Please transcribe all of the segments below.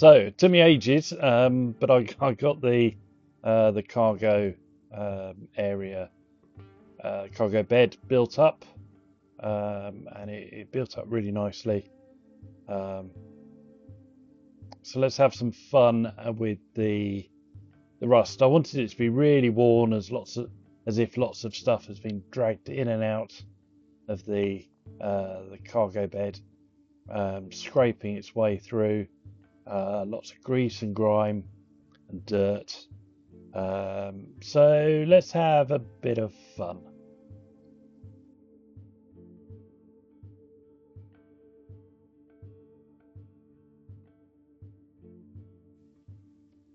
So it took me ages, but I got the cargo area, cargo bed built up, and it built up really nicely. Um, so let's have some fun with the rust. I wanted it to be really worn, as if lots of stuff has been dragged in and out of the cargo bed, scraping its way through. Lots of grease and grime and dirt. So let's have a bit of fun.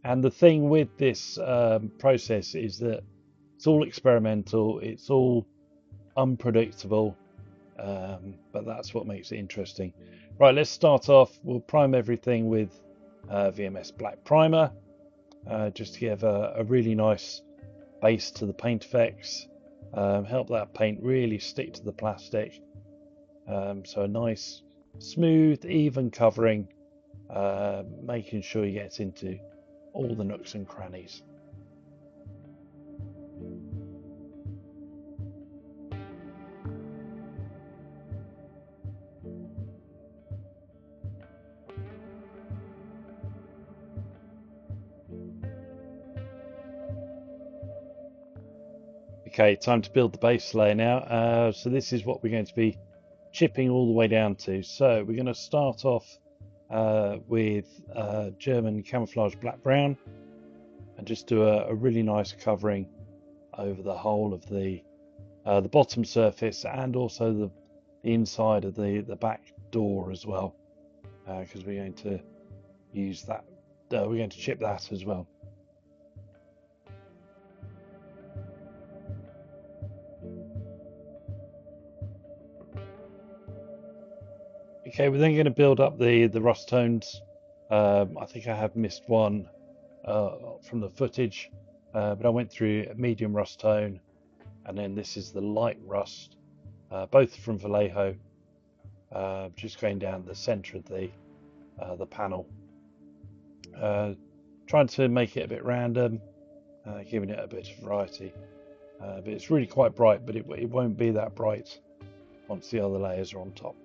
And the thing with this process is that it's all experimental, it's all unpredictable, but that's what makes it interesting. Right, let's start off. We'll prime everything with VMS Black Primer, just to give a really nice base to the paint effects, help that paint really stick to the plastic. So a nice, smooth, even covering, making sure you get into all the nooks and crannies. Okay, time to build the base layer now. So this is what we're going to be chipping all the way down to. So we're going to start off with German camouflage black brown and just do a really nice covering over the whole of the bottom surface and also the inside of the back door as well, because we're going to use that. We're going to chip that as well. Okay, we're then going to build up the rust tones. I think I have missed one from the footage, but I went through a medium rust tone, and then this is the light rust, both from Vallejo, just going down the centre of the panel, trying to make it a bit random, giving it a bit of variety. But it's really quite bright, but it won't be that bright once the other layers are on top.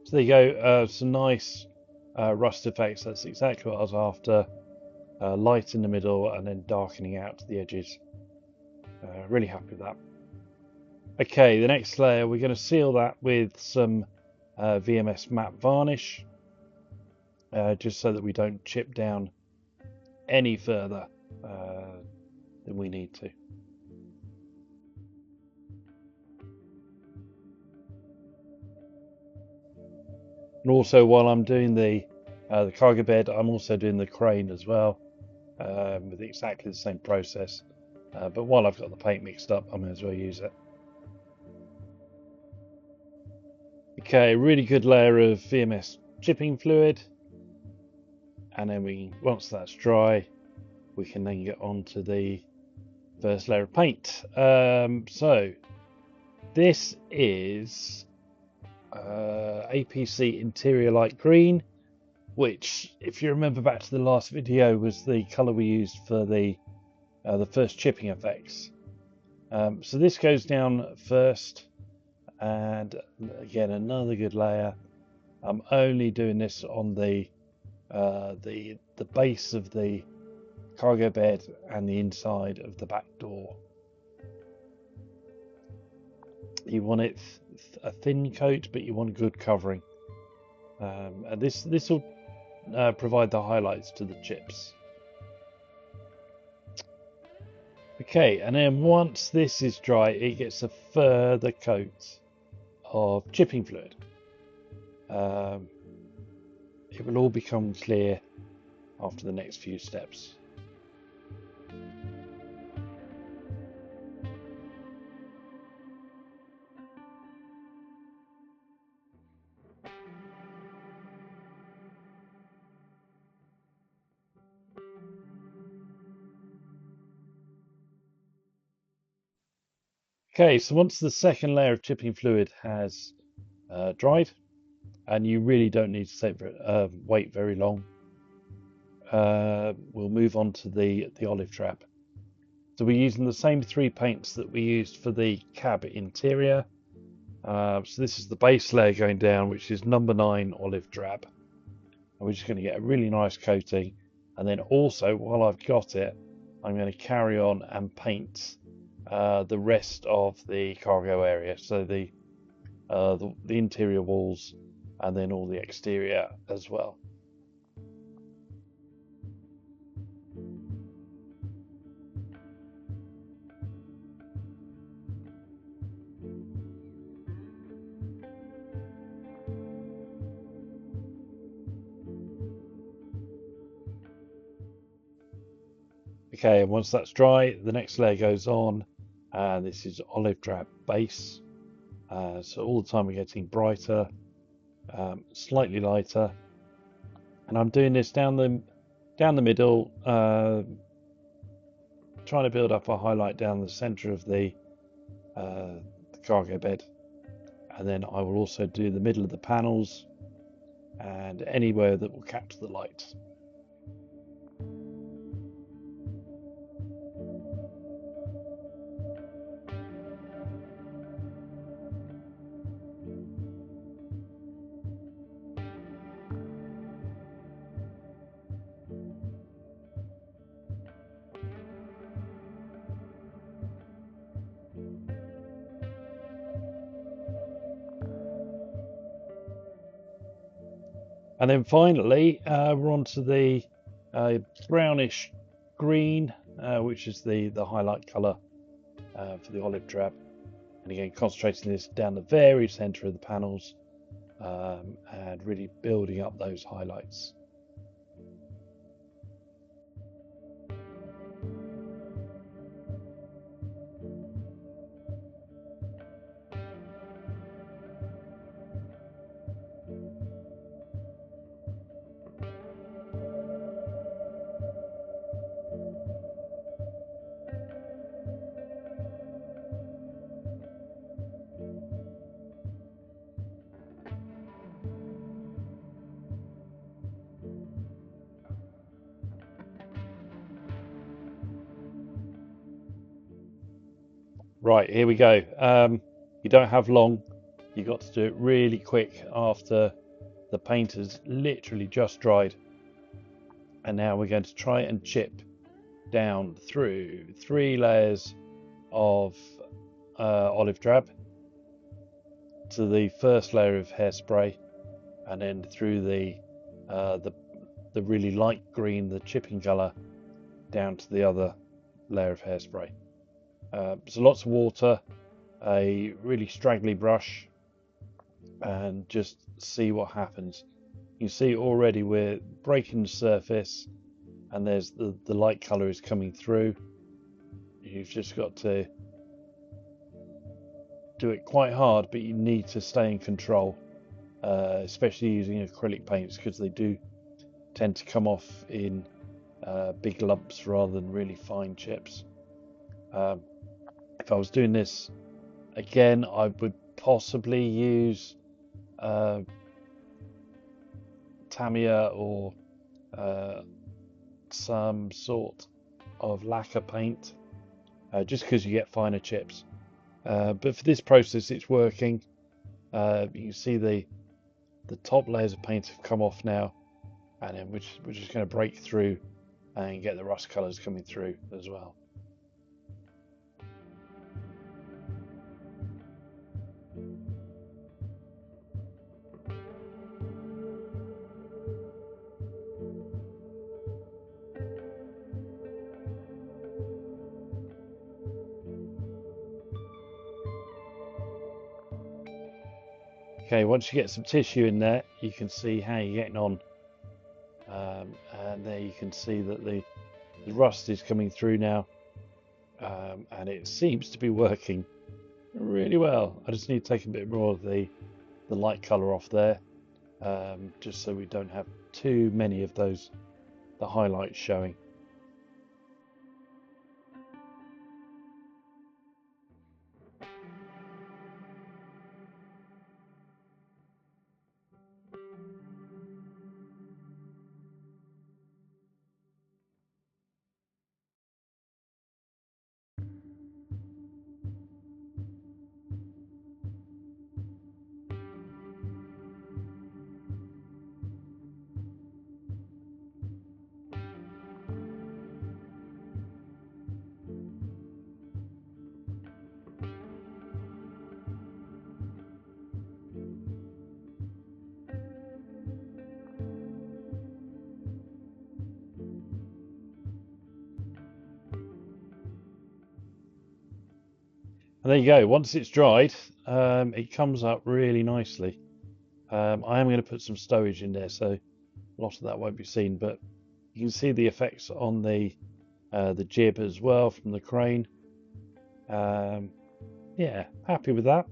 So there you go, some nice rust effects. That's exactly what I was after. Light in the middle and then darkening out to the edges. Really happy with that. Okay, the next layer, we're going to seal that with some VMS matte varnish, just so that we don't chip down any further than we need to. And also, while I'm doing the cargo bed, I'm also doing the crane as well, with exactly the same process. But while I've got the paint mixed up, I may as well use it. Okay, really good layer of VMS chipping fluid, and then once that's dry, we can then get on to the first layer of paint. So this is APC Interior Light Green, which, if you remember back to the last video, was the colour we used for the first chipping effects. So this goes down first, and again another good layer. I'm only doing this on the base of the cargo bed and the inside of the back door. You want it a thin coat, but you want good covering, and this will provide the highlights to the chips. Okay, and then once this is dry, it gets a further coat of chipping fluid. It will all become clear after the next few steps. Okay, so once the second layer of chipping fluid has dried, and you really don't need to wait very long, we'll move on to the olive drab. So we're using the same 3 paints that we used for the cab interior. So this is the base layer going down, which is number 9 olive drab. And we're just going to get a really nice coating. And then also, while I've got it, I'm going to carry on and paint the rest of the cargo area. So the interior walls and then all the exterior as well. Okay, and once that's dry, the next layer goes on, and this is olive drab base. So all the time we're getting brighter, slightly lighter, and I'm doing this down the middle, trying to build up a highlight down the center of the cargo bed, and then I will also do the middle of the panels and anywhere that will capture the light. And then finally, we're on to the brownish green, which is the highlight colour for the olive drab. And again, concentrating this down the very centre of the panels and really building up those highlights. Right, here we go. You don't have long. You've got to do it really quick after the paint has literally just dried. And now we're going to try and chip down through 3 layers of olive drab to the first layer of hairspray, and then through the really light green, the chipping colour, down to the other layer of hairspray. So lots of water, a really straggly brush, and just see what happens. You see already we're breaking the surface, and there's the light colour is coming through. You've just got to do it quite hard, but you need to stay in control, especially using acrylic paints, because they do tend to come off in big lumps rather than really fine chips. If I was doing this again, I would possibly use Tamiya or some sort of lacquer paint, just because you get finer chips. But for this process, it's working. You can see the top layers of paint have come off now, and then we're just going to break through and get the rust colours coming through as well. Okay, once you get some tissue in there, you can see how you're getting on, and there you can see that the rust is coming through now, and it seems to be working really well. I just need to take a bit more of the light colour off there, just so we don't have too many of the highlights showing. And there you go. Once it's dried, it comes up really nicely. I am going to put some stowage in there, so a lot of that won't be seen, but you can see the effects on the jib as well from the crane. Yeah, happy with that.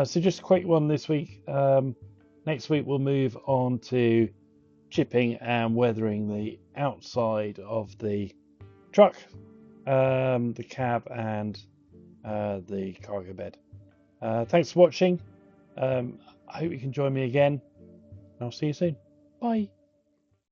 So just a quick one this week. Next week we'll move on to chipping and weathering the outside of the truck, the cab, and the cargo bed. Thanks for watching. I hope you can join me again. I'll see you soon. Bye.